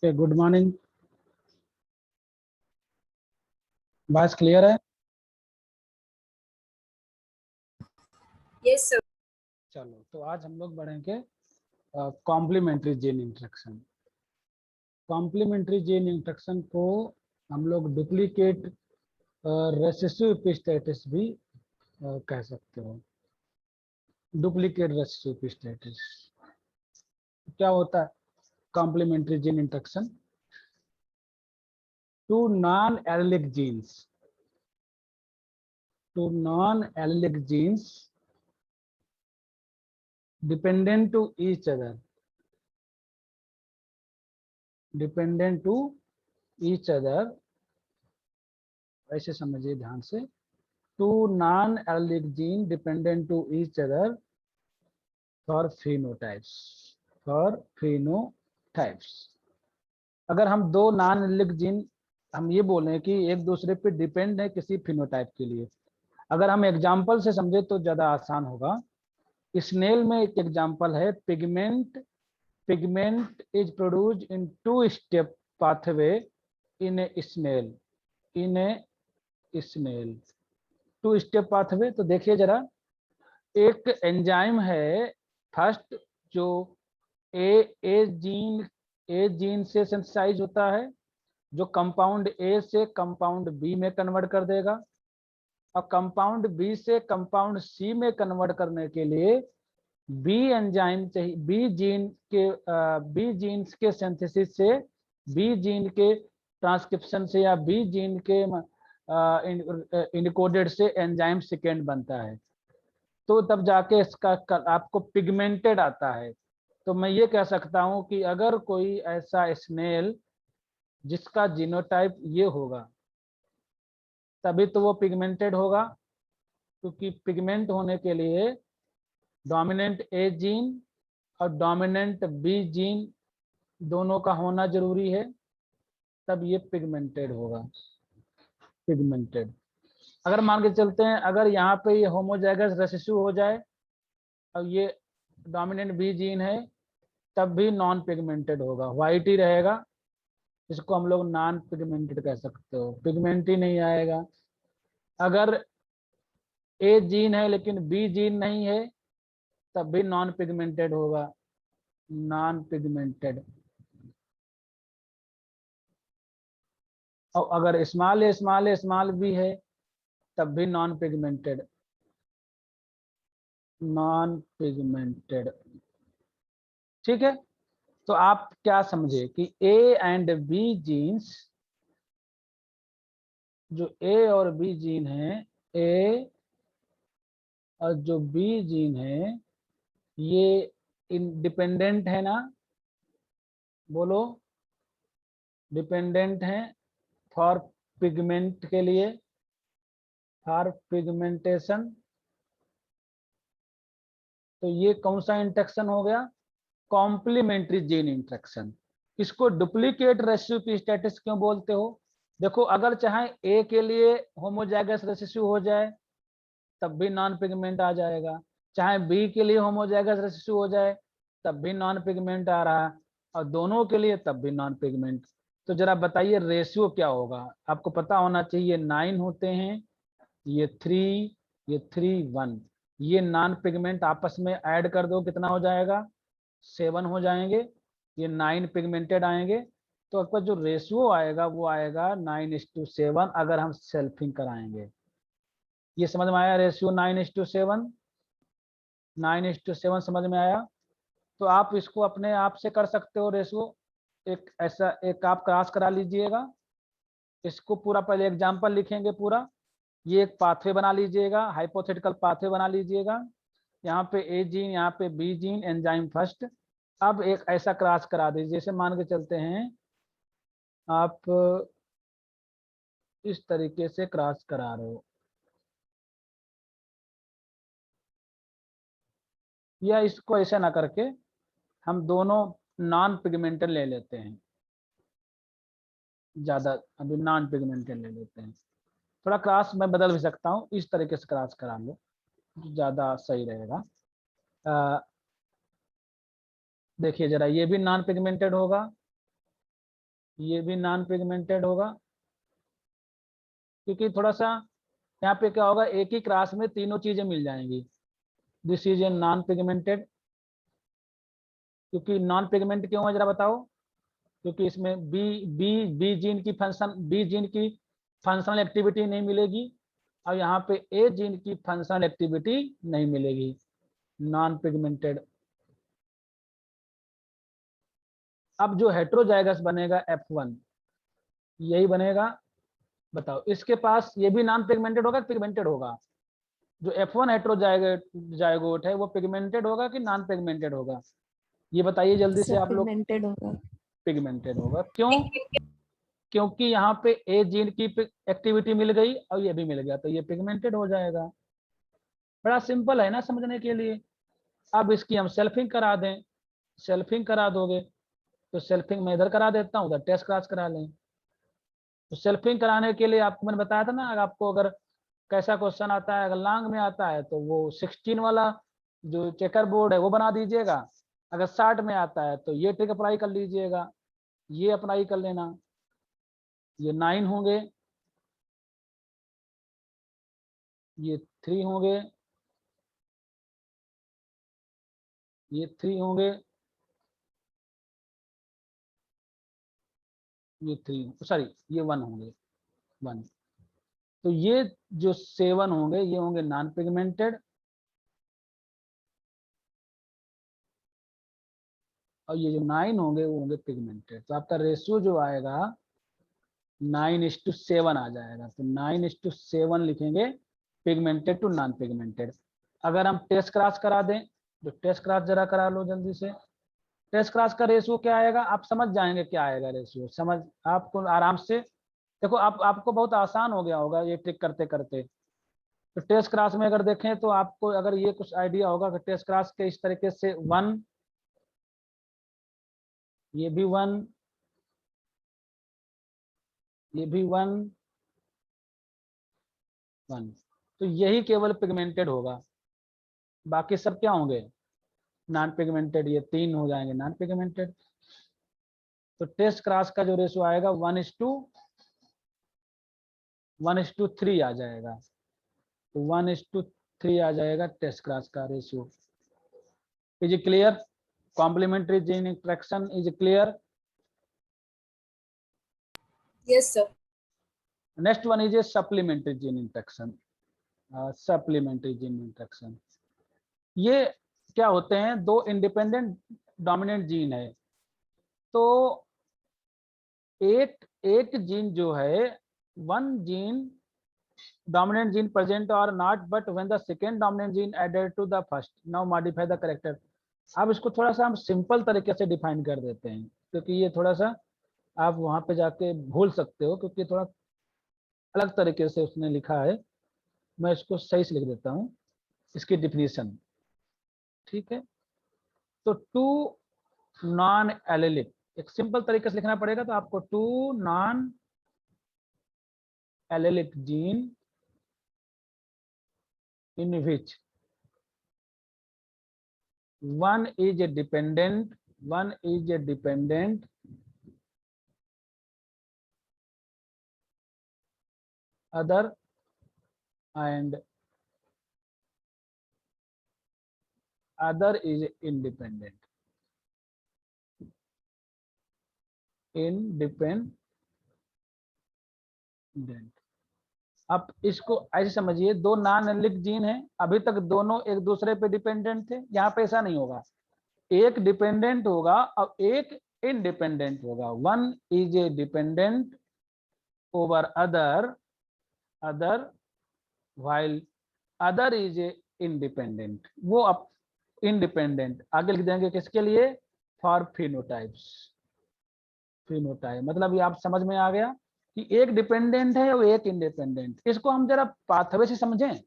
Good morning. Voice clear है? Yes sir. चलो, तो आज हम लोग बढ़ेंगे complementary chain instruction. Complementary chain instruction को हम लोग डुप्लीकेट रेसिसिव एपिस्टेटिस भी कह सकते हो। डुप्लीकेट रेसिसिव एपिस्टेटिस क्या होता है? Complementary gene instruction two non allelic genes dependent to each other, ऐसे समझिए ध्यान से। Two non allelic gene dependent to each other for phenotypes. अगर हम दो नॉन एलिलिक जीन हम ये बोलें कि एक दूसरे पे डिपेंड है किसी फिनोटाइप के लिए, अगर हम एग्जाम्पल से समझे तो ज्यादा आसान होगा। स्नेल में एक एग्जाम्पल है, pigment is produced in 2-step pathway in a snail 2-step pathway. तो देखिए जरा, एक एंजाइम है फर्स्ट जो ए जीन से सिंथेसाइज होता है, जो कंपाउंड ए से कंपाउंड बी में कन्वर्ट कर देगा, और कंपाउंड बी से कंपाउंड सी में कन्वर्ट करने के लिए बी एंजाइम चाहिए, बी जीन्स के सिंथेसिस से, बी जीन के ट्रांसक्रिप्शन से, या बी जीन के इनकोडेड से एंजाइम सेकेंड बनता है। तो तब जाके इसका आपको पिगमेंटेड आता है। तो मैं ये कह सकता हूं कि अगर कोई ऐसा स्नेल जिसका जीनोटाइप ये होगा, तभी तो वो पिगमेंटेड होगा, क्योंकि पिगमेंट होने के लिए डोमिनेंट ए जीन और डोमिनेंट बी जीन दोनों का होना जरूरी है, तब ये पिगमेंटेड होगा। पिगमेंटेड अगर मान के चलते हैं, अगर यहाँ पे ये होमोजाइगस रेसेसिव हो जाए और ये डोमिनेंट बी जीन है, तब भी नॉन पिगमेंटेड होगा, व्हाइट ही रहेगा। इसको हम लोग नॉन पिगमेंटेड कह सकते हो, पिगमेंट ही नहीं आएगा। अगर ए जीन है लेकिन बी जीन नहीं है, तब भी नॉन पिगमेंटेड होगा, नॉन पिगमेंटेड। और अगर स्मॉल भी है, तब भी नॉन पिगमेंटेड। ठीक है, तो आप क्या समझे कि ए एंड बी जीन्स, जो ए और बी जीन है, ए और जो बी जीन है, ये इंडिपेंडेंट है ना? बोलो, डिपेंडेंट है फॉर पिगमेंट के लिए, फॉर पिगमेंटेशन। तो ये कौन सा इंट्रैक्शन हो गया? Complementary gene interaction. इसको डुप्लीकेट रेसिसिव एपिस्टेटिस क्यों बोलते हो? देखो, अगर चाहे ए के लिए होमोजाइगस रेसिसिव हो जाए तब भी नॉन पिगमेंट आ जाएगा, चाहे बी के लिए होमोजाइगस रेसिसिव हो जाए तब भी नॉन पिगमेंट आ रहा, और दोनों के लिए तब भी नॉन पिगमेंट। तो जरा बताइए रेशियो क्या होगा? आपको पता होना चाहिए 9 होते हैं, ये 3, ये 3, 1। ये नॉन पिगमेंट आपस में ऐड कर दो, कितना हो जाएगा? 7 हो जाएंगे। ये 9 पिगमेंटेड आएंगे, तो आपका जो रेशियो आएगा वो आएगा 9:7 अगर हम सेल्फिंग कराएंगे। ये समझ में आया? रेशियो 9:7, 9:7 समझ में आया? तो आप इसको अपने आप से कर सकते हो रेशियो। एक ऐसा एक आप क्रॉस करा लीजिएगा, इसको पूरा पहले एग्जाम्पल लिखेंगे पूरा। ये एक पाथवे बना लीजिएगा, हाइपोथेटिकल पाथवे बना लीजिएगा। यहाँ पे ए जीन, यहाँ पे बी जीन, एंजाइम फर्स्ट। अब एक ऐसा क्रॉस करा दीजिए, जैसे मान के चलते हैं आप इस तरीके से क्रॉस करा रहे हो, या इसको ऐसे ना करके हम दोनों नॉन पिगमेंटेड ले लेते हैं, ज्यादा अभी नॉन पिगमेंटेड ले लेते हैं। थोड़ा क्रॉस मैं बदल भी सकता हूँ, इस तरीके से क्रॉस करा लो, ज्यादा सही रहेगा। देखिए जरा, ये भी नॉन पिगमेंटेड होगा, ये भी नॉन पिगमेंटेड होगा, क्योंकि थोड़ा सा यहाँ पे क्या होगा, एक ही क्लास में तीनों चीजें मिल जाएंगी। This is a non pigmented. क्योंकि नॉन पिगमेंट क्यों है जरा बताओ? क्योंकि इसमें बी जीन की फंक्शनल एक्टिविटी नहीं मिलेगी, और यहाँ पे ए जीन की फंक्शनल एक्टिविटी नहीं मिलेगी। Non pigmented. अब जो हेट्रोजाइगस बनेगा F1, यही बनेगा। बताओ, इसके पास ये भी नॉन पिगमेंटेड होगा, पिगमेंटेड होगा? जो F1 हेट्रोजाइगोट है वो पिगमेंटेड होगा कि नॉन पिगमेंटेड होगा? ये बताइए जल्दी से सर आप लोग। पिगमेंटेड होगा। पिगमेंटेड होगा। क्यों? क्योंकि यहाँ पे ए जीन की एक्टिविटी मिल गई और ये भी मिल गया, तो ये पिगमेंटेड हो जाएगा। बड़ा सिंपल है ना समझने के लिए। अब इसकी हम सेल्फिंग करा दें, सेल्फिंग करा दोगे तो सेल्फिंग मैं इधर करा देता हूँ, उधर टेस्ट क्रॉस करा लें। तो सेल्फिंग कराने के लिए आपको मैंने बताया था ना, अगर आपको अगर कैसा क्वेश्चन आता है, अगर लॉन्ग में आता है तो वो 16 वाला जो चेकर बोर्ड है वो बना दीजिएगा। अगर 60 में आता है तो ये ट्रिक अप्लाई कर लीजिएगा, ये अप्लाई कर लेना। ये 9 होंगे, ये 3 होंगे, ये 3 होंगे, ये 3, सॉरी ये 1 होंगे, 1। तो ये जो 7 होंगे ये होंगे नॉन पिगमेंटेड, और ये जो 9 होंगे वो होंगे पिगमेंटेड। तो आपका रेशियो जो आएगा 9:7 आ जाएगा। तो 9:7 लिखेंगे, पिगमेंटेड टू नॉन पिगमेंटेड। अगर हम टेस्ट क्रॉस करा दें, तो टेस्ट क्रॉस जरा करा लो जल्दी से। टेस्ट क्रॉस का रेशियो क्या आएगा, आप समझ जाएंगे क्या आएगा रेशियो, समझ आपको आराम से। देखो आपको बहुत आसान हो गया होगा ये ट्रिक करते करते। तो टेस्ट क्रॉस में अगर देखें तो आपको अगर ये कुछ आइडिया होगा कि टेस्ट क्रॉस के इस तरीके से 1, ये भी 1, ये भी 1, 1। तो यही केवल पिगमेंटेड होगा, बाकी सब क्या होंगे, नॉन पिगमेंटेड। ये 3 हो जाएंगे नॉन पिगमेंटेड। तो टेस्ट क्रॉस का जो रेशियो आएगा 1:3 आ जाएगा। तो 1:3 आ जाएगा टेस्ट क्रॉस का ratio. Is it clear? Complementary gene interaction is clear? Yes, sir. Next one is a supplementary gene interaction. Supplementary gene interaction, ये क्या होते हैं, दो इंडिपेंडेंट डोमिनेंट जीन है। तो एक एक जीन जो है, one gene dominant gene present or not, but when the second dominant gene added to the first, now modify the character। अब इसको थोड़ा सा हम सिंपल तरीके से डिफाइन कर देते हैं, क्योंकि ये थोड़ा सा आप वहां पे जाके भूल सकते हो, क्योंकि थोड़ा अलग तरीके से उसने लिखा है। मैं इसको सही से लिख देता हूँ, इसकी डिफिनीशन। ठीक है, तो टू नॉन एलेलिक, एक सिंपल तरीके से लिखना पड़ेगा। तो आपको two non allelic gene in which one is a dependent, other and other is independent। Independent. अब इसको ऐसे समझिए, दो नॉन एलिक जीन है, अभी तक दोनों एक दूसरे पे डिपेंडेंट थे, यहाँ पे ऐसा नहीं होगा, एक डिपेंडेंट होगा और एक इंडिपेंडेंट होगा। One is A dependent over other while other is a independent। वो अब इंडिपेंडेंट आगे लिख देंगे किसके लिए, फॉर फिनोटाइप्स। फिनोटाइप मतलब ये आप समझ में आ गया कि एक डिपेंडेंट है और एक इंडिपेंडेंट। इसको हम जरा पाथवे से समझें,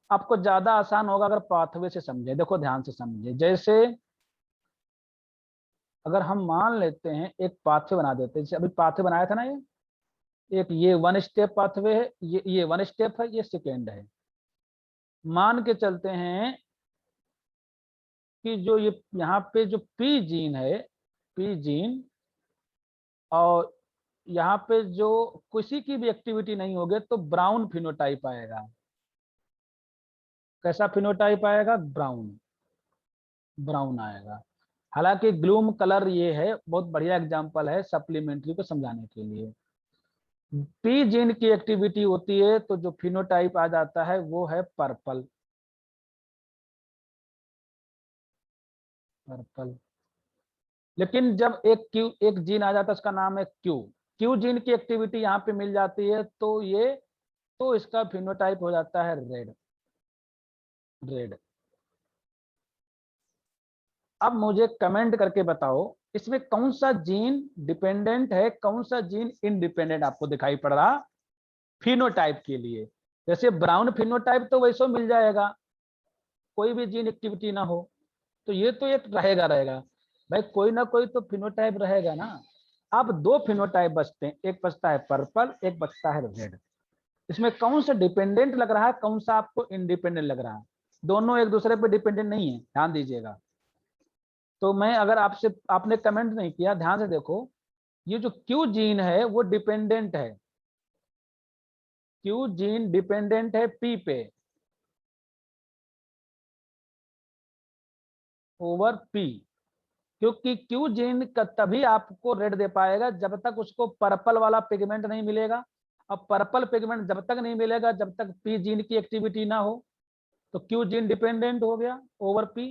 आपको ज्यादा आसान होगा अगर पाथवे से समझें। देखो ध्यान से समझिए, जैसे अगर हम मान लेते हैं एक पाथवे बना देते हैं, जैसे अभी पाथवे बनाया था ना, ये एक ये वन स्टेप पाथवे है, ये वन स्टेप है, ये सेकेंड है। मान के चलते हैं कि जो ये यहाँ पे जो पी जीन है, पी जीन, और यहाँ पे जो किसी की भी एक्टिविटी नहीं होगी तो ब्राउन फिनोटाइप आएगा। कैसा फिनोटाइप आएगा, ब्राउन, ब्राउन आएगा। हालांकि ग्लूम कलर ये है, बहुत बढ़िया एग्जांपल है सप्लीमेंट्री को समझाने के लिए। पी जीन की एक्टिविटी होती है तो जो फिनोटाइप आ जाता है वो है पर्पल, पर्पल। लेकिन जब एक जीन आ जाता है उसका नाम है क्यू जीन की एक्टिविटी यहाँ पे मिल जाती है तो इसका फिनोटाइप हो जाता है रेड। अब मुझे कमेंट करके बताओ इसमें कौन सा जीन डिपेंडेंट है, कौन सा जीन इंडिपेंडेंट आपको दिखाई पड़ रहा फिनोटाइप के लिए। जैसे ब्राउन फिनोटाइप तो वैसे मिल जाएगा, कोई भी जीन एक्टिविटी ना हो, तो ये तो एक रहेगा भाई, कोई ना कोई तो फिनोटाइप रहेगा ना। अब दो फिनोटाइप बचते हैं, एक बचता है पर्पल, एक बचता है रेड। इसमें कौन सा डिपेंडेंट लग रहा है, कौन सा आपको इंडिपेंडेंट लग रहा है? दोनों एक दूसरे पे डिपेंडेंट नहीं है, ध्यान दीजिएगा। तो मैं अगर आपसे, आपने कमेंट नहीं किया, ध्यान से देखो, ये जो क्यू जीन है वो डिपेंडेंट है, क्यू जीन डिपेंडेंट है पी पे ओवर पी, क्योंकि क्यू जीन का तभी आपको रेड दे पाएगा जब तक उसको पर्पल वाला पिगमेंट नहीं मिलेगा। अब पर्पल पिगमेंट जब तक नहीं मिलेगा जब तक पी जीन की एक्टिविटी ना हो, तो क्यू जीन डिपेंडेंट हो गया ओवर पी।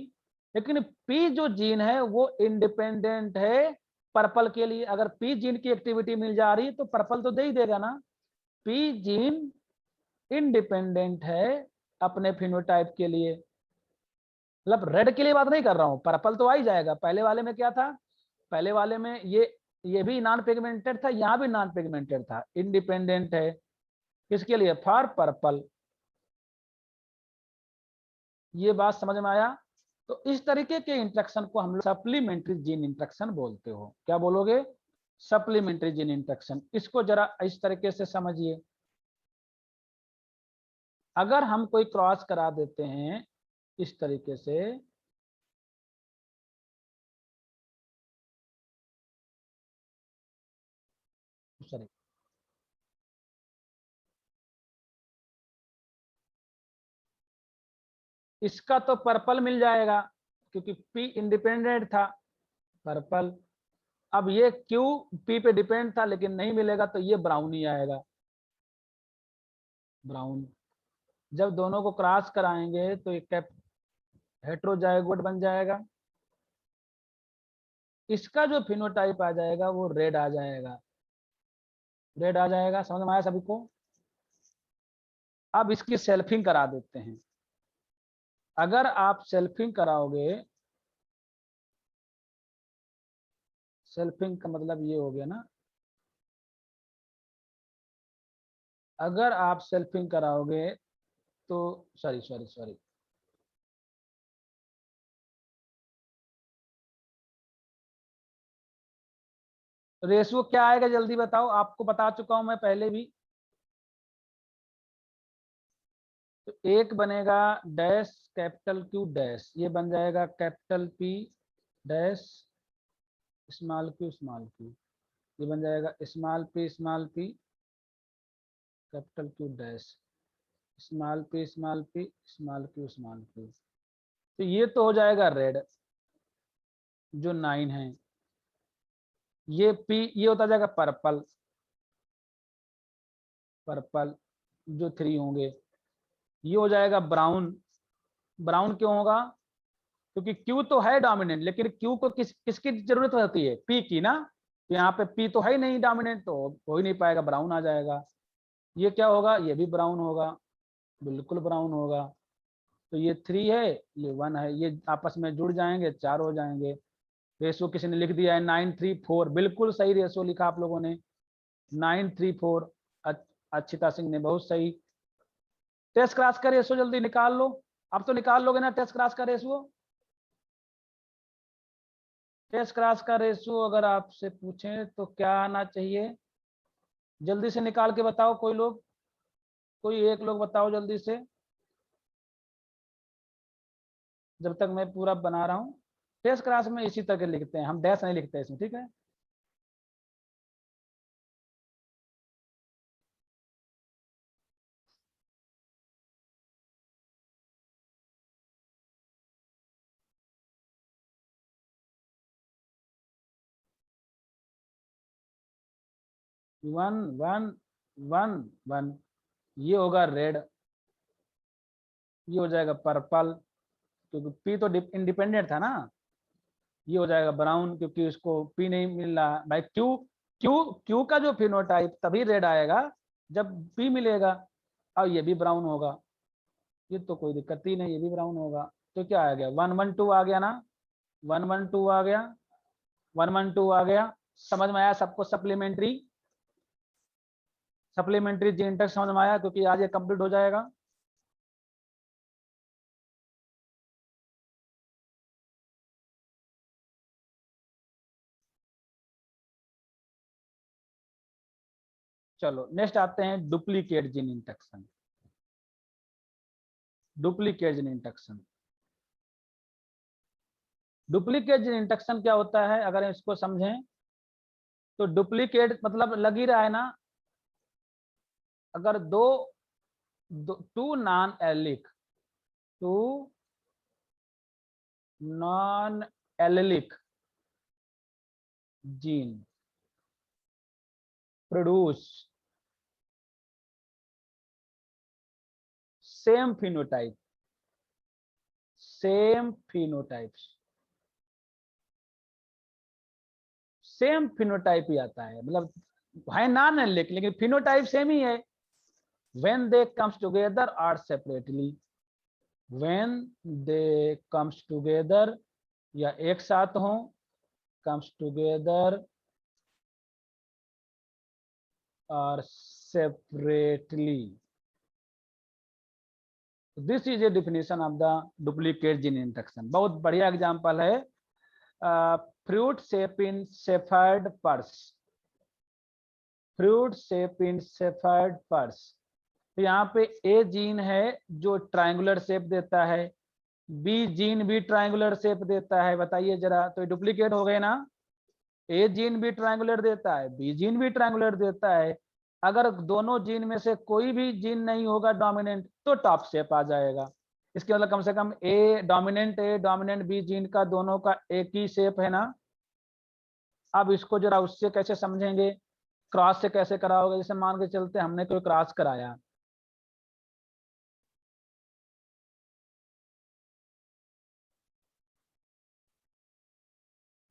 लेकिन पी जो जीन है वो इंडिपेंडेंट है पर्पल के लिए। अगर पी जीन की एक्टिविटी मिल जा रही तो पर्पल तो दे ही देगा ना। पी जीन इंडिपेंडेंट है अपने फिनोटाइप के लिए, मतलब रेड के लिए बात नहीं कर रहा हूं, पर्पल तो आ ही जाएगा। पहले वाले में क्या था, पहले वाले में ये भी नॉन पिगमेंटेड था, यहां भी नॉन पिगमेंटेड था, इंडिपेंडेंट है किसके लिए, फॉर पर्पल। ये बात समझ में आया? तो इस तरीके के इंट्रैक्शन को हम लोग सप्लीमेंट्री जीन इंट्रैक्शन बोलते हो। क्या बोलोगे, सप्लीमेंट्री जीन इंट्रैक्शन। इसको जरा इस तरीके से समझिए, अगर हम कोई क्रॉस करा देते हैं इस तरीके से, सॉरी, इसका तो पर्पल मिल जाएगा क्योंकि पी इंडिपेंडेंट था, पर्पल। अब ये क्यू पी पे डिपेंड था लेकिन नहीं मिलेगा, तो ये ब्राउन ही आएगा, ब्राउन। जब दोनों को क्रॉस कराएंगे तो एक हेट्रोजाइगोट बन जाएगा, इसका जो फिनोटाइप आ जाएगा वो रेड आ जाएगा, रेड आ जाएगा। समझ में आया सभी को? अब इसकी सेल्फिंग करा देते हैं। अगर आप सेल्फिंग कराओगे, सेल्फिंग का मतलब ये हो गया ना, अगर आप सेल्फिंग कराओगे तो, सॉरी सॉरी सॉरी, रेशो क्या आएगा जल्दी बताओ, आपको बता चुका हूं मैं पहले भी। तो एक बनेगा डैश कैपिटल क्यू डैश, ये बन जाएगा capital P dash small Q, ये बन जाएगा small P capital Q dash small P small Q. तो ये तो हो जाएगा रेड जो 9 है, ये पी, ये होता जाएगा पर्पल, पर्पल जो 3 होंगे। ये हो जाएगा ब्राउन, ब्राउन क्यों होगा, क्योंकि क्यू तो है डोमिनेंट, लेकिन क्यू को किसकी जरूरत होती है, पी की ना। यहाँ पे पी तो है ही नहीं डोमिनेंट, तो हो ही नहीं पाएगा, ब्राउन आ जाएगा। ये क्या होगा, ये भी ब्राउन होगा, बिल्कुल ब्राउन होगा। तो ये 3 है, ये 1 है, ये आपस में जुड़ जाएंगे, 4 हो जाएंगे। रेशो किसी ने लिख दिया है 9:3:4, बिल्कुल सही रेशो लिखा आप लोगों ने, 9:3:4। अच्छिता सिंह ने बहुत सही। टेस्ट क्रास का रेशो जल्दी निकाल लो, अब तो निकाल लोगे ना टेस्ट क्रास का रेशो। टेस्ट क्रास का रेशो अगर आपसे पूछें तो क्या आना चाहिए, जल्दी से निकाल के बताओ कोई लोग, कोई एक लोग बताओ जल्दी से, जब तक मैं पूरा बना रहा हूँ। टेस्ट क्लास में इसी तरह के लिखते हैं हम, डैश नहीं लिखते इसमें, ठीक है। वन वन वन वन, ये होगा रेड, ये हो जाएगा पर्पल क्योंकि पी तो इंडिपेंडेंट था ना। ये हो जाएगा ब्राउन क्योंकि उसको पी नहीं मिल रहा भाई, क्यू क्यू क्यू का जो फिनोटाइप तभी रेड आएगा जब पी मिलेगा। और ये भी ब्राउन होगा, ये तो कोई दिक्कत ही नहीं, ये भी ब्राउन होगा। तो क्या आ गया, 112 आ गया ना, 112 आ गया, 112 आ गया। समझ में आया सबको, सप्लीमेंट्री सप्लीमेंट्री जीन टेक समझ में आया, क्योंकि आज ये कंप्लीट हो जाएगा। चलो नेक्स्ट आते हैं duplicate gene interaction. Duplicate gene interaction, duplicate gene interaction क्या होता है अगर इसको समझें तो डुप्लीकेट मतलब लग ही रहा है ना, अगर two non allelic, two non allelic gene produce same phenotype, same phenotypes, same phenotype ही आता है, मतलब है नॉन एलिक लेकिन फिनोटाइप सेम ही है। when they comes together or separately, when they comes together या एक साथ हो, comes together or separately, this is a definition of the duplicate gene interaction। बहुत बढ़िया एग्जांपल है, fruit shape in shepherd purse, fruit shape in shepherd purse. तो यहाँ पे ए जीन है जो ट्रायंगुलर शेप देता है, बी जीन भी ट्रायंगुलर शेप देता है, बताइए जरा, तो डुप्लीकेट हो गए ना। ए जीन भी ट्रायंगुलर देता है, बी जीन भी ट्रायंगुलर देता है। अगर दोनों जीन में से कोई भी जीन नहीं होगा डोमिनेंट तो टॉप शेप आ जाएगा। इसके मतलब कम से कम ए डोमिनेंट बी जीन का दोनों का एक ही शेप है ना। अब इसको जरा उससे कैसे समझेंगे, क्रॉस से कैसे कराओगे, जैसे मान के चलते हमने कोई क्रॉस कराया,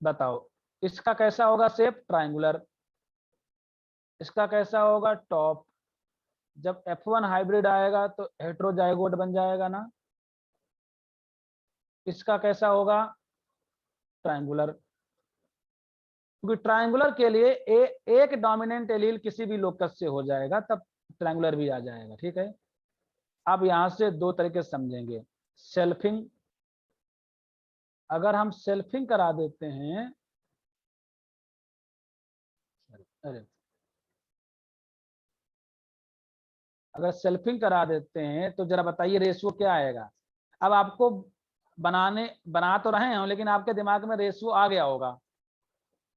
बताओ इसका कैसा होगा शेप, ट्रायंगुलर। इसका कैसा होगा, टॉप। जब F1 हाइब्रिड आएगा तो हेट्रोजाइगोट बन जाएगा ना। इसका कैसा होगा, ट्रायंगुलर, क्योंकि ट्रायंगुलर के लिए एक डोमिनेंट एलील किसी भी लोकस से हो जाएगा तब ट्रायंगुलर भी आ जाएगा, ठीक है। अब यहां से दो तरीके से समझेंगे, सेल्फिंग, अगर हम सेल्फिंग करा देते हैं, अरे अगर सेल्फिंग करा देते हैं तो जरा बताइए रेशियो क्या आएगा। अब आपको बना तो रहे हैं लेकिन आपके दिमाग में रेशियो आ गया होगा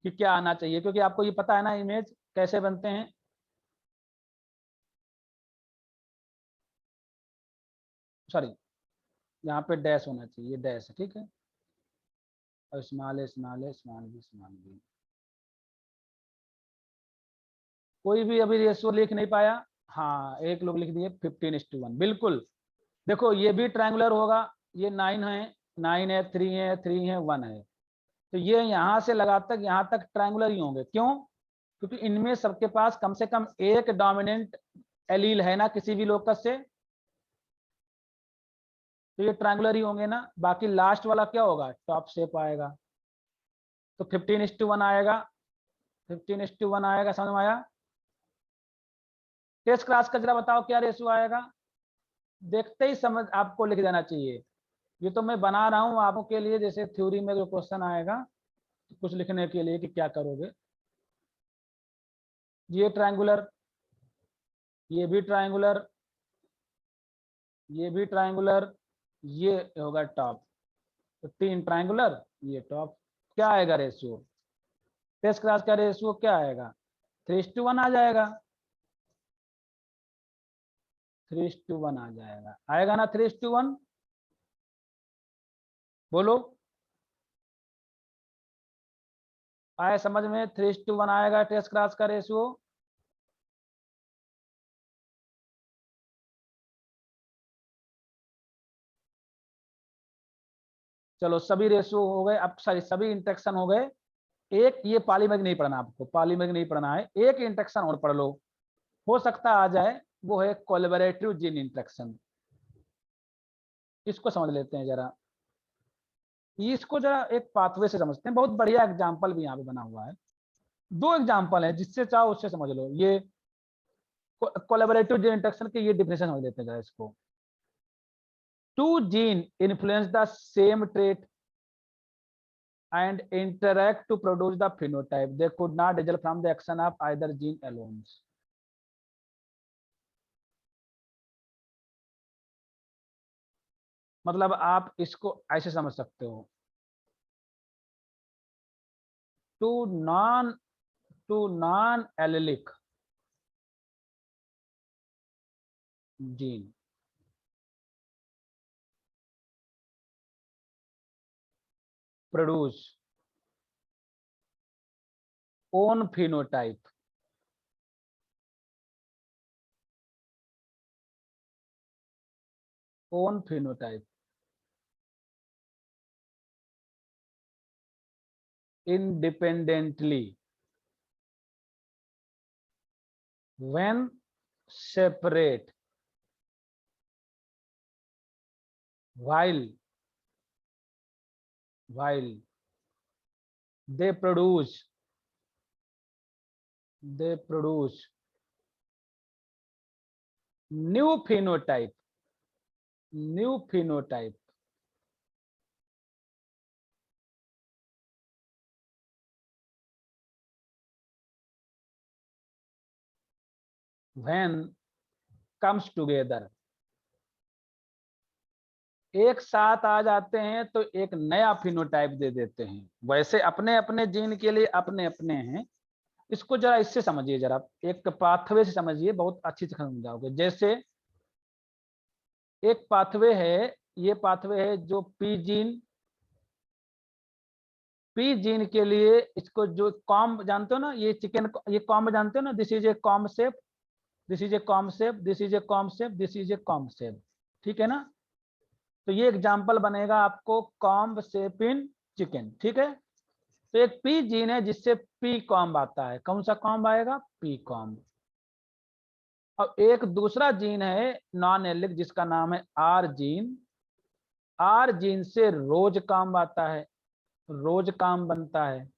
कि क्या आना चाहिए, क्योंकि आपको ये पता है ना इमेज कैसे बनते हैं। सॉरी, यहाँ पे डैश होना चाहिए, डैश, ठीक है। और स्मॉल है, स्मॉल है, स्मॉल भी, स्मॉल भी। कोई भी अभी रेशियो लिख नहीं पाया? हाँ, एक लोग लिख दिए 15:1। बिल्कुल, देखो ये भी ट्रायंगुलर होगा, ये 9 है, 9 है, 3 है, 3 है, 1 है, तो ये यहाँ से लगा तक यहाँ तक ट्रायंगुलर ही होंगे। क्यों? क्योंकि इनमें सबके पास कम से कम एक डोमिनेंट एलील है ना किसी भी लोकस से, तो ये ट्रायंगुलर ही होंगे ना। बाकी लास्ट वाला क्या होगा? टॉप शेप आएगा। तो 15:1 आएगा, 15:1 आएगा, समझ में आया? टेस्ट क्लास का जरा बताओ क्या रेशियो आएगा? देखते ही समझ आपको लिख देना चाहिए। ये तो मैं बना रहा हूं आपके के लिए, जैसे थ्योरी में जो क्वेश्चन आएगा कुछ लिखने के लिए कि क्या करोगे। ये ट्रायंगुलर, ये भी ट्रायंगुलर, ये भी ट्रायंगुलर, ये होगा टॉप। तो 3 ट्रायंगुलर, ये टॉप। क्या आएगा रेशियो? टेस्ट क्लास का रेशियो क्या आएगा? 3:1 आ जाएगा, 3:1 आ जाएगा, आएगा ना 3:1? बोलो, आए समझ में? 3:1 आएगा टेस्ट क्लास का रेशियो। चलो सभी रेशियो हो गए, अब सॉरी सभी इंटरेक्शन हो गए। एक ये पॉलीमर नहीं पढ़ना आपको, पॉलीमर नहीं पढ़ना है, एक इंटरेक्शन और पढ़ लो, हो सकता आ जाए, वो है कोलैबोरेटिव जीन इंटरेक्शन। इसको समझ लेते हैं जरा, इसको जरा एक पाथवे से समझते हैं। बहुत बढ़िया एग्जाम्पल भी यहाँ पे बना हुआ है, 2 एग्जाम्पल है, जिससे चाहो उससे समझ लो। ये कोलैबोरेटिव जीन इंटरेक्शन के ये डिफिनेशन समझ लेते हैं जरा इसको। 2 gene influence the same trait and interact to produce the phenotype. They could not result from the action of either gene alone. मतलब आप इसको ऐसे समझ सकते हो, two non allelic gene produce own phenotype independently when separate while they produce new phenotype when comes together। एक साथ आ जाते हैं तो एक नया फिनोटाइप दे देते हैं। वैसे अपने अपने जीन के लिए अपने अपने हैं। इसको जरा इससे समझिए, जरा एक पाथवे से समझिए, बहुत अच्छी से समझ जाओगे। जैसे एक पाथवे है, ये पाथवे है जो पी जीन के लिए, इसको जो कॉम्ब जानते हो ना, ये चिकन, ये कॉम्ब जानते हो ना, this is a comb shape, this is a comb shape, this is a comb shape, this is a comb shape, ठीक है ना? तो ये एग्जाम्पल बनेगा आपको कॉम्ब शेप इन चिकन, ठीक है? तो एक पी जीन है जिससे पी कॉम्ब आता है। कौन सा कॉम्ब आएगा? P comb. और एक दूसरा जीन है नॉन एलिक जिसका नाम है आर जीन। आर जीन से रोज कॉम्ब आता है, रोज कॉम्ब बनता है,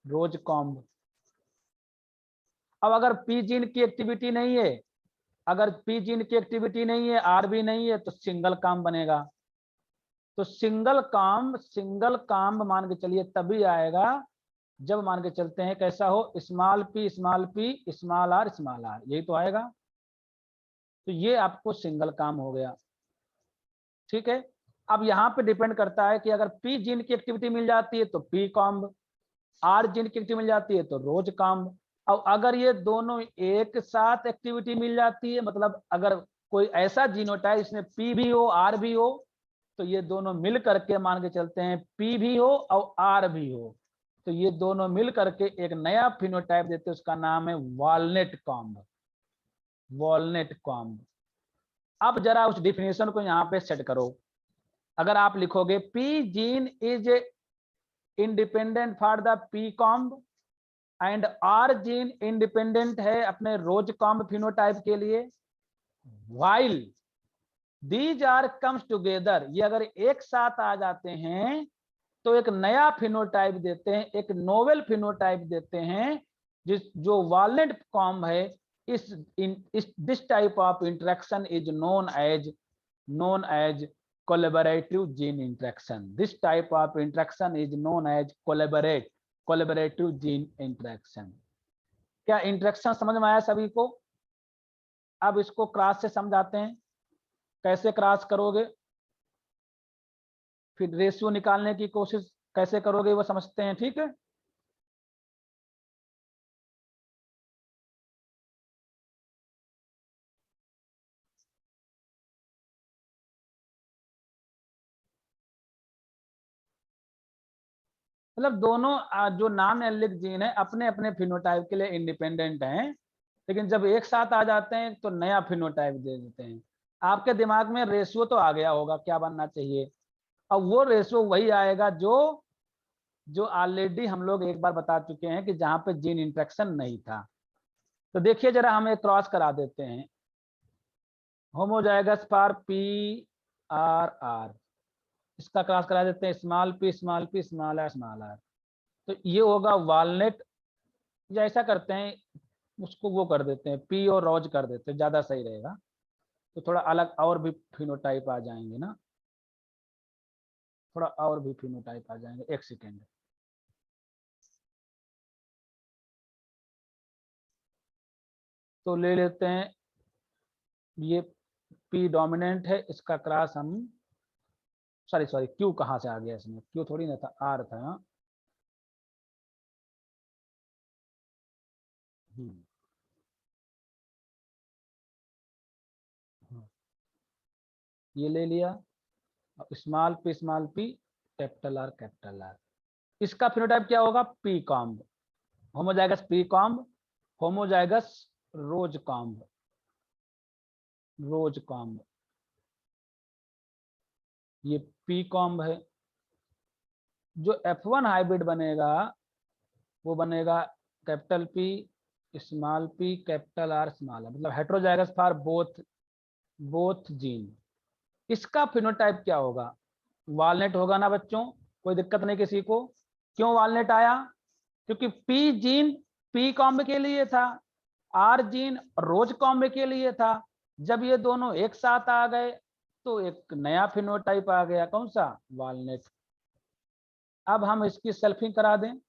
रोज कॉम्ब। अब अगर पी जीन की एक्टिविटी नहीं है, अगर पी जीन की एक्टिविटी नहीं है, आर भी नहीं है, तो सिंगल कॉम्ब बनेगा। तो सिंगल कॉम्ब मान के चलिए तभी आएगा जब मान के चलते हैं कैसा हो, स्मॉल पी स्मॉल आर, यही तो आएगा। तो ये आपको सिंगल कॉम्ब हो गया, ठीक है? अब यहाँ पे डिपेंड करता है कि अगर पी जीन की एक्टिविटी मिल जाती है तो पी कॉम्ब, आर जीन की एक्टिविटी मिल जाती है तो रोज कॉम्ब। और अगर ये दोनों एक साथ एक्टिविटी मिल जाती है, मतलब अगर कोई ऐसा जीनोटाइप इसमें पी भी हो आर भी हो, तो ये दोनों मिल करके मान के चलते हैं पी भी हो और आर भी हो, तो ये दोनों मिल करके एक नया फिनोटाइप देते हैं, उसका नाम है वॉलनट कॉम्ब। Walnut comb. अब जरा उस डिफिनेशन को यहाँ पे सेट करो। अगर आप लिखोगे P gene is independent for the P comb and R gene independent है अपने रोज कॉम्ब फिनोटाइप के लिए, while these R comes together, ये अगर एक साथ आ जाते हैं तो एक नया फिनोटाइप देते हैं, एक नोवेल फिनोटाइप देते हैं, जो वॉलनट कॉम्ब है। इस this type of interaction is known as collaborative gene interaction. This type of interaction is known as collaborative gene interaction. क्या इंटरेक्शन समझ में आया सभी को? अब इसको क्रॉस से समझाते हैं, कैसे क्रॉस करोगे, फिर रेशियो निकालने की कोशिश कैसे करोगे वो समझते हैं, ठीक है। मतलब दोनों जो नॉन एलिक जीन है अपने अपने फिनोटाइप के लिए इंडिपेंडेंट हैं, लेकिन जब एक साथ आ जाते हैं तो नया फिनोटाइप दे देते हैं। आपके दिमाग में रेशियो तो आ गया होगा क्या बनना चाहिए। अब वो रेशियो वही आएगा जो ऑलरेडी हम लोग एक बार बता चुके हैं कि जहां पे जीन इंटरेक्शन नहीं था। तो देखिए जरा हम एक क्रॉस करा देते हैं। Homozygous for P R R, इसका क्रॉस करा देते हैं, small P small P small R. तो ये होगा वॉलनट, या ऐसा करते हैं उसको वो कर देते हैं पी और रोज कर देते हैं, ज्यादा सही रहेगा। तो थोड़ा अलग और भी फिनोटाइप आ जाएंगे ना, थोड़ा और भी फिनोटाइप आ जाएंगे। एक सेकेंड, तो ले लेते हैं ये पी डोमिनेंट है, इसका क्रॉस हम सॉरी क्यू कहाँ से आ गया इसमें, क्यू थोड़ी ना था, आर था। ये ले लिया, स्मॉल पी कैपिटल आर। इसका फिनोटाइप क्या होगा, P comb. Homozygous P comb, homozygous rose comb, rose comb. ये पी कॉम्ब है। जो F1 हाइब्रिड बनेगा वो बनेगा capital P small P capital R small R, मतलब हेट्रोजाइगस फॉर बोथ जीन। इसका फिनोटाइप क्या होगा, वॉलनट होगा ना बच्चों, कोई दिक्कत नहीं किसी को। क्यों वॉलनट आया, क्योंकि पी जीन पी कॉम्ब के लिए था, आर जीन रोज कॉम्ब के लिए था। जब ये दोनों एक साथ आ गए तो एक नया फिनोटाइप आ गया, कौन सा, वॉलनट। अब हम इसकी सेल्फिंग करा दें।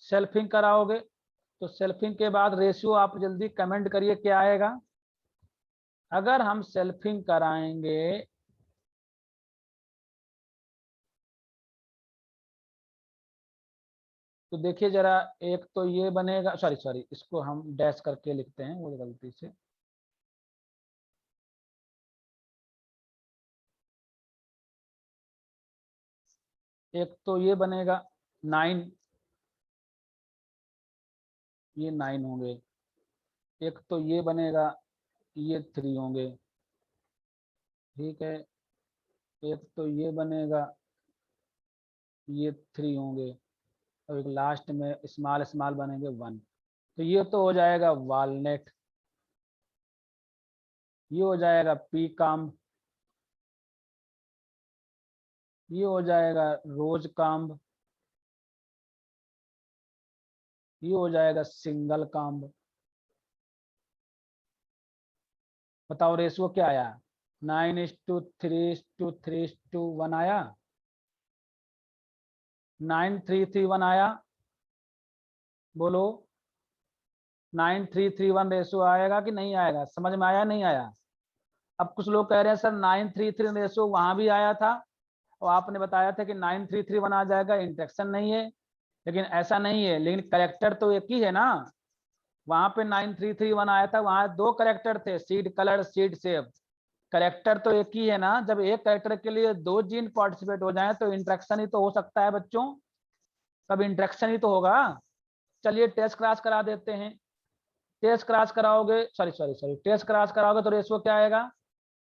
सेल्फिंग कराओगे तो सेल्फिंग के बाद रेशियो आप जल्दी कमेंट करिए क्या आएगा। अगर हम सेल्फिंग कराएंगे तो देखिए जरा, एक तो ये बनेगा, सॉरी इसको हम डैश करके लिखते हैं वो गलती से। एक तो ये बनेगा 9, ये 9 होंगे। एक तो ये बनेगा, ये 3 होंगे, ठीक है। एक तो ये बनेगा, ये 3 होंगे, और एक लास्ट में स्मॉल स्मॉल बनेंगे 1। तो ये तो हो जाएगा वॉलनट, ये हो जाएगा पी कॉम्ब, ये हो जाएगा रोज कॉम्ब, ये हो जाएगा सिंगल कॉम्ब। बताओ रेशियो क्या आया, 9:3:3:1 आया, 9:3:1 आया, बोलो 9:3:1 रेशियो आएगा कि नहीं आएगा, समझ में आया नहीं आया। अब कुछ लोग कह रहे हैं सर 9:3:3 रेशियो वहां भी आया था और आपने बताया था कि 9:3:1 आ जाएगा, इंटरेक्शन नहीं है। लेकिन ऐसा नहीं है, लेकिन करेक्टर तो एक ही है ना। वहां पे 9:3:1 आया था, वहां 2 करेक्टर थे, seed colour seed save. Character तो एक ही है ना, जब एक करेक्टर के लिए 2 जीन पार्टिसिपेट हो जाए तो इंटरेक्शन ही तो हो सकता है बच्चों। तब इंटरेक्शन ही तो होगा। चलिए टेस्ट क्रॉस करा देते हैं। टेस्ट क्रॉस कराओगे, सॉरी टेस्ट क्रॉस कराओगे तो रेशियो क्या आएगा,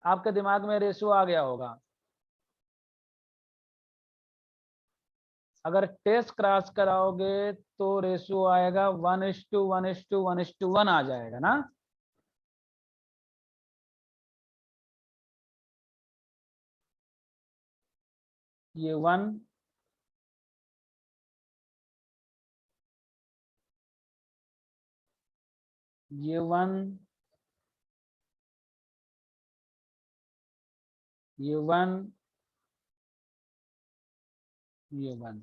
आपके दिमाग में रेशियो आ गया होगा। अगर टेस्ट क्रॉस कराओगे तो रेशियो आएगा 1:1:1:1 आ जाएगा ना। ये 1, ये 1, ये 1, ये 1,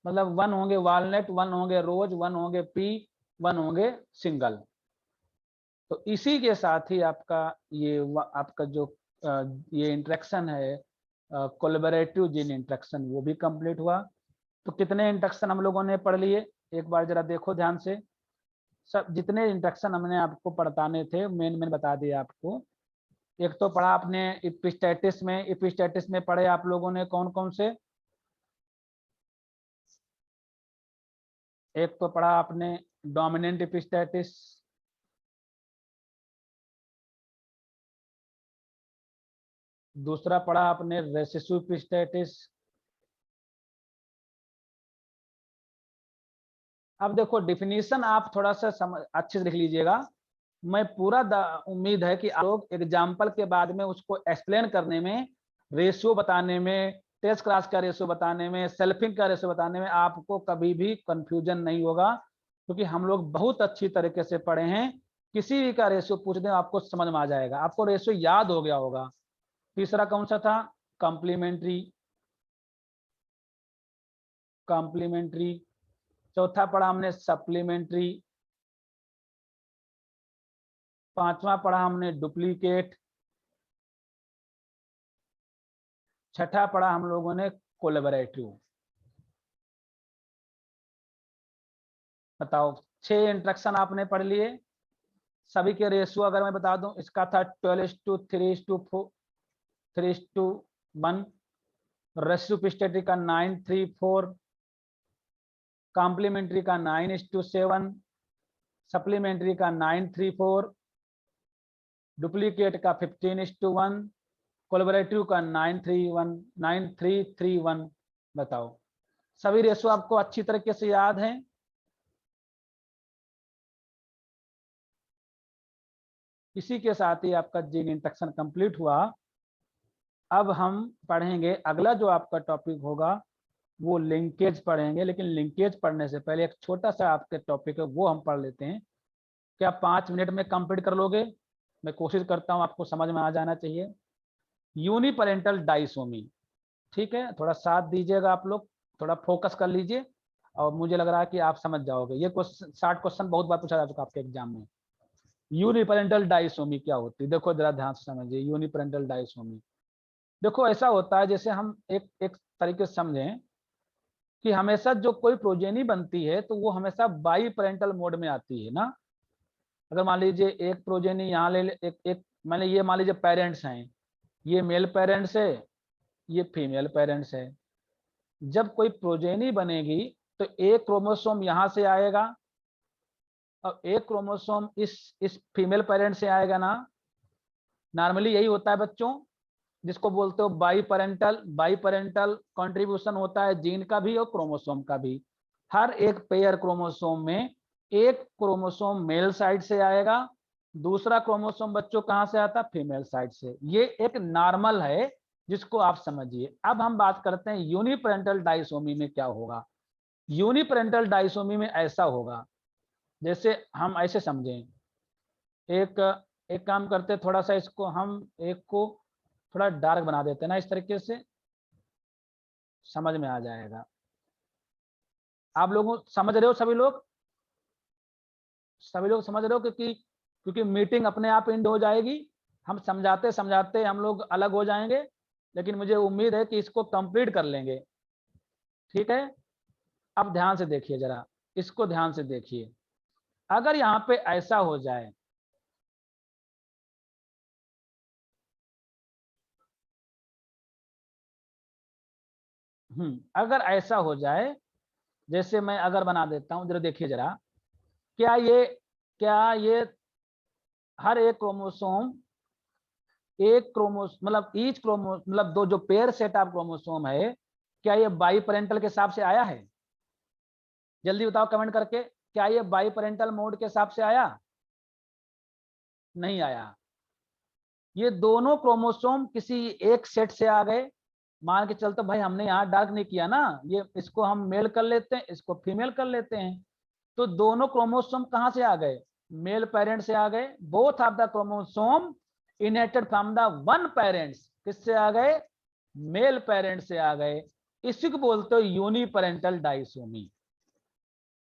मतलब 1 होंगे वॉलनट, 1 होंगे रोज, 1 होंगे पी, 1 होंगे सिंगल। तो इसी के साथ ही आपका ये आपका जो ये इंटरेक्शन है कोलैबोरेटिव जीन इंटरेक्शन, वो भी कंप्लीट हुआ। तो कितने इंटरेक्शन हम लोगों ने पढ़ लिए, एक बार जरा देखो ध्यान से। सब जितने इंटरेक्शन हमने आपको पढ़ताने थे मेन बता दिया आपको। एक तो पढ़ा आपने एपिस्टेटिस में, एपिस्टेटिस में पढ़े आप लोगों ने कौन कौन से, एक तो पढ़ा आपने डोमिनेंट एपिस्टेटिस, दूसरा पढ़ा आपने रेसेसिव एपिस्टेटिस। अब देखो डिफिनीशन आप थोड़ा सा अच्छे से लिख लीजिएगा। मैं पूरा उम्मीद है कि आप लोग एग्जाम्पल के बाद में उसको एक्सप्लेन करने में, रेशियो बताने में, टेस्ट क्लास का रेशियो बताने में, सेल्फिंग का रेशियो बताने में आपको कभी भी कंफ्यूजन नहीं होगा, क्योंकि हम लोग बहुत अच्छी तरीके से पढ़े हैं। किसी भी का रेशियो पूछ दें आपको समझ में आ जाएगा, आपको रेशियो याद हो गया होगा। तीसरा कौन सा था, कॉम्प्लीमेंट्री, कॉम्प्लीमेंट्री। चौथा पढ़ा हमने सप्लीमेंट्री। पांचवा पढ़ा हमने डुप्लीकेट। छठा पढ़ा हम लोगों ने कोलैबोरेटिव। बताओ 6 इंट्रैक्शन आपने पढ़ लिए। सभी के रेशियो अगर मैं बता दूं, इसका था 12:3:4 3:1, रेसिप्रोसिटी का 9:3:4, कॉम्प्लीमेंट्री का 9:7, सप्लीमेंट्री का 9:3:4, डुप्लीकेट का 15:1, कोलैबोरेटिव का 9:3:1 बताओ सभी रेशियो आपको अच्छी तरीके से याद हैं। इसी के साथ ही आपका जीन इंट्रैक्शन कंप्लीट हुआ। अब हम पढ़ेंगे अगला जो आपका टॉपिक होगा वो लिंकेज पढ़ेंगे, लेकिन लिंकेज पढ़ने से पहले एक छोटा सा आपके टॉपिक है वो हम पढ़ लेते हैं। क्या 5 मिनट में कंप्लीट कर लोगे? मैं कोशिश करता हूं, आपको समझ में आ जाना चाहिए। यूनिपेरेंटल डाइसोमी, ठीक है, थोड़ा साथ दीजिएगा आप लोग, थोड़ा फोकस कर लीजिए और मुझे लग रहा है कि आप समझ जाओगे। ये क्वेश्चन 60 क्वेश्चन बहुत बार पूछा जा चुका आपके एग्जाम में। यूनिपेरेंटल डाइसोमी क्या होती है, देखो जरा ध्यान से समझिए। यूनिपेरेंटल डाइसोमी, देखो ऐसा होता है, जैसे हम एक एक तरीके से समझें कि हमेशा जो कोई प्रोजेनी बनती है तो वो हमेशा बाई पेरेंटल मोड में आती है ना। अगर मान लीजिए एक प्रोजेनी यहाँ एक मैंने ये मान लीजिए पेरेंट्स हैं, ये मेल पेरेंट्स है, ये फीमेल पेरेंट्स है। जब कोई प्रोजेनी बनेगी तो एक क्रोमोसोम यहाँ से आएगा और एक क्रोमोसोम इस फीमेल पेरेंट से आएगा ना। नॉर्मली यही होता है बच्चों, जिसको बोलते हो बाई पेरेंटल कंट्रीब्यूशन होता है जीन का भी और क्रोमोसोम का भी। हर एक पेयर क्रोमोसोम में एक क्रोमोसोम मेल साइड से आएगा, दूसरा क्रोमोसोम बच्चों कहां से आता है, फीमेल साइड से। ये एक नॉर्मल है जिसको आप समझिए। अब हम बात करते हैं यूनिपेरेंटल डाइसोमी में क्या होगा। यूनिपेरेंटल डाइसोमी में ऐसा होगा, जैसे हम ऐसे समझें, एक एक काम करते, थोड़ा सा इसको हम एक को थोड़ा डार्क बना देते हैं ना, इस तरीके से समझ में आ जाएगा। आप लोगों समझ रहे हो, सभी लोग समझ रहे हो, क्योंकि क्योंकि मीटिंग अपने आप एंड हो जाएगी, हम समझाते समझाते हम लोग अलग हो जाएंगे, लेकिन मुझे उम्मीद है कि इसको कंप्लीट कर लेंगे। ठीक है, अब ध्यान से देखिए, जरा इसको ध्यान से देखिए। अगर यहाँ पे ऐसा हो जाए, अगर ऐसा हो जाए जैसे मैं अगर बना देता हूं, जरा देखिए जरा, क्या ये हर एक क्रोमोसोम, एक क्रोमोसोम मतलब ईच क्रोमोसोम मतलब दो जो पेयर सेट ऑफ क्रोमोसोम है, क्या ये बाई पेरेंटल के हिसाब से आया है? जल्दी बताओ कमेंट करके, क्या ये बाई पेरेंटल मोड के हिसाब से आया? नहीं आया। ये दोनों क्रोमोसोम किसी एक सेट से आ गए। मान के चलते भाई हमने यहाँ डार्क नहीं किया ना, ये इसको हम मेल कर लेते हैं, इसको फीमेल कर लेते हैं। तो दोनों क्रोमोसोम कहां से आ गए? मेल पेरेंट से आ गए। Both of the chromosome inherited from the one parents. किससे आ गए? मेल पेरेंट से आ गए। इसी को बोलते हो यूनिपेरेंटल डाइसोमी।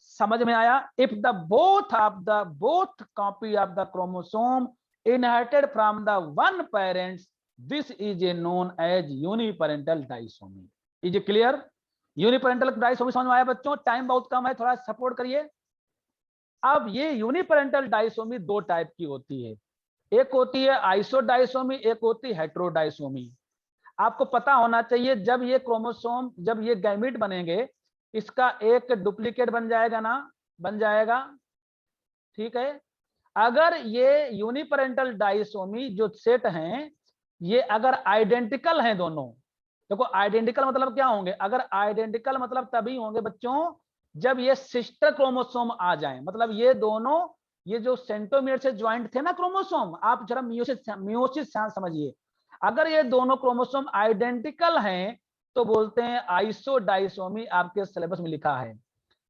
समझ में आया? If the both copy of the chromosome inherited from the one parents, this is a known as uniparental disomy. Is it clear? Uniparental disomy समझ में आया बच्चों? टाइम बहुत कम है, थोड़ा सपोर्ट करिए। अब ये यूनिपेरेंटल डाइसोमी दो टाइप की होती है, एक होती है आइसोडाइसोमी, एक होती है हेट्रोडाइसोमी। आपको पता होना चाहिए, जब ये क्रोमोसोम, जब ये गैमीट बनेंगे, इसका एक डुप्लीकेट बन जाएगा ना, बन जाएगा, ठीक है। अगर ये यूनिपेरेंटल डाइसोमी जो सेट हैं, ये अगर आइडेंटिकल हैं दोनों, देखो आइडेंटिकल मतलब क्या होंगे? अगर आइडेंटिकल मतलब तभी होंगे बच्चों जब ये सिस्टर क्रोमोसोम आ जाएं, मतलब ये दोनों, ये जो सेंट्रोमियर से ज्वाइंट थे ना क्रोमोसोम, आप जरा मियोसिस समझिए। अगर ये दोनों क्रोमोसोम आइडेंटिकल हैं तो बोलते हैं आइसोडाइसोमी। आपके सिलेबस में लिखा है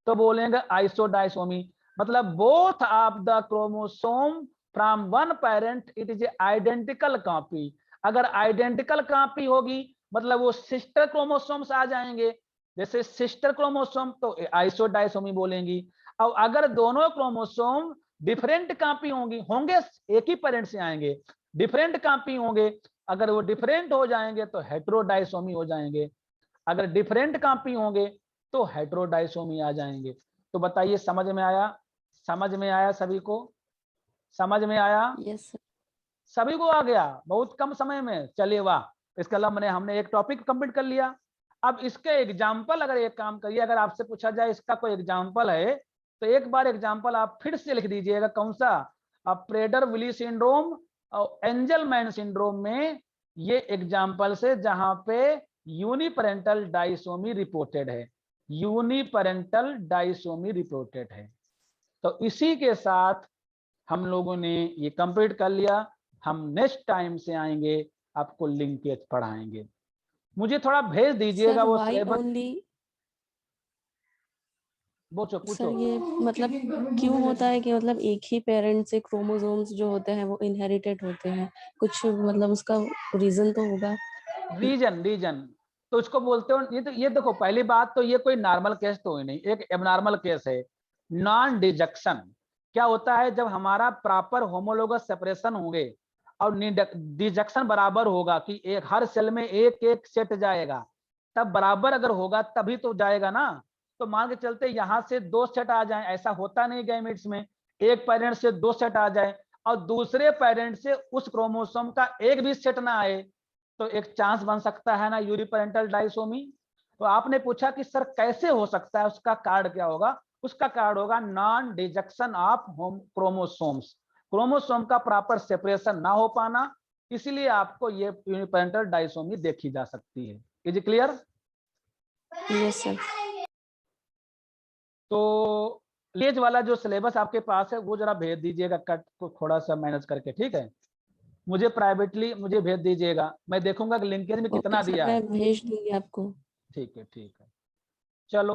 तो बोलेंगे आइसोडाइसोमी, मतलब both of the chromosome from one parent it is identical copy. अगर आइडेंटिकल कॉपी होगी मतलब वो सिस्टर क्रोमोसोम्स आ जाएंगे, जैसे सिस्टर क्रोमोसोम तो आइसोडाइसोमी बोलेंगी। और अगर दोनों क्रोमोसोम डिफरेंट कॉपी होंगे एक ही पेरेंट से आएंगे, डिफरेंट कॉपी होंगे, अगर वो डिफरेंट हो जाएंगे तो हेट्रोडाइसोमी हो जाएंगे, अगर डिफरेंट कॉपी होंगे तो हेट्रोडाइसोमी आ जाएंगे। तो बताइए समझ में आया? समझ में आया सभी को? समझ में आया? यस सभी को आ गया बहुत कम समय में? चलिए वाह, इसका मतलब हमने एक टॉपिक कंप्लीट कर लिया। अब इसके एग्जाम्पल, अगर एक काम करिए, अगर आपसे पूछा जाए इसका कोई एग्जाम्पल है तो एक बार एग्जाम्पल आप फिर से लिख दीजिएगा। कौन सा? अब प्रेडर विली सिंड्रोम और एंजलमैन सिंड्रोम में ये एग्जाम्पल से जहां पे यूनिपेरेंटल डाइसोमी रिपोर्टेड है, यूनिपेरेंटल डाइसोमी रिपोर्टेड है। तो इसी के साथ हम लोगों ने ये कंप्लीट कर लिया। हम नेक्स्ट टाइम से आएंगे, आपको लिंकेज पढ़ाएंगे। मुझे थोड़ा भेज दीजिएगा सर वो वाई सिलेबस। ओनली? पूछो सर ये मतलब क्यों होता है कि मतलब एक ही पेरेंट से क्रोमोसोम्स जो होते हैं वो इनहेरिटेड होते हैं? कुछ मतलब उसका रीजन तो होगा। रीजन तो इसको बोलते हो, ये देखो, पहली बात तो ये कोई नॉर्मल केस तो ही नहीं, एक एबनॉर्मल केस है। नॉन डिजक्शन क्या होता है? जब हमारा प्रॉपर होमोलोगस सेपरेशन होंगे और डिजक्शन बराबर होगा कि एक हर सेल में एक एक सेट जाएगा, तब बराबर अगर होगा तभी तो जाएगा ना। तो मान के चलते यहां से दो सेट आ जाए, ऐसा होता नहीं गैमेट्स में, एक पेरेंट से दो सेट आ जाए और दूसरे पेरेंट से उस क्रोमोसोम का एक भी सेट ना आए, तो एक चांस बन सकता है ना यूनिपेरेंटल डाइसोमी। तो आपने पूछा कि सर कैसे हो सकता है, उसका कार्ड क्या होगा? उसका कार्ड होगा non disjunction of home chromosomes, chromosome का प्रॉपर सेपरेशन ना हो पाना, इसलिए आपको ये यूनिपेरेंटल डाइसोमी देखी जा सकती है। Is it clear? Yes sir. तो लेज वाला जो सिलेबस आपके पास है वो जरा भेज दीजिएगा, कट को थोड़ा सा मैनेज करके, ठीक है? मुझे प्राइवेटली मुझे भेज दीजिएगा, मैं देखूंगा कि लिंकेज में कितना ओके सर, दिया है। मैं भेज दूंगी आपको। ठीक है, ठीक है, चलो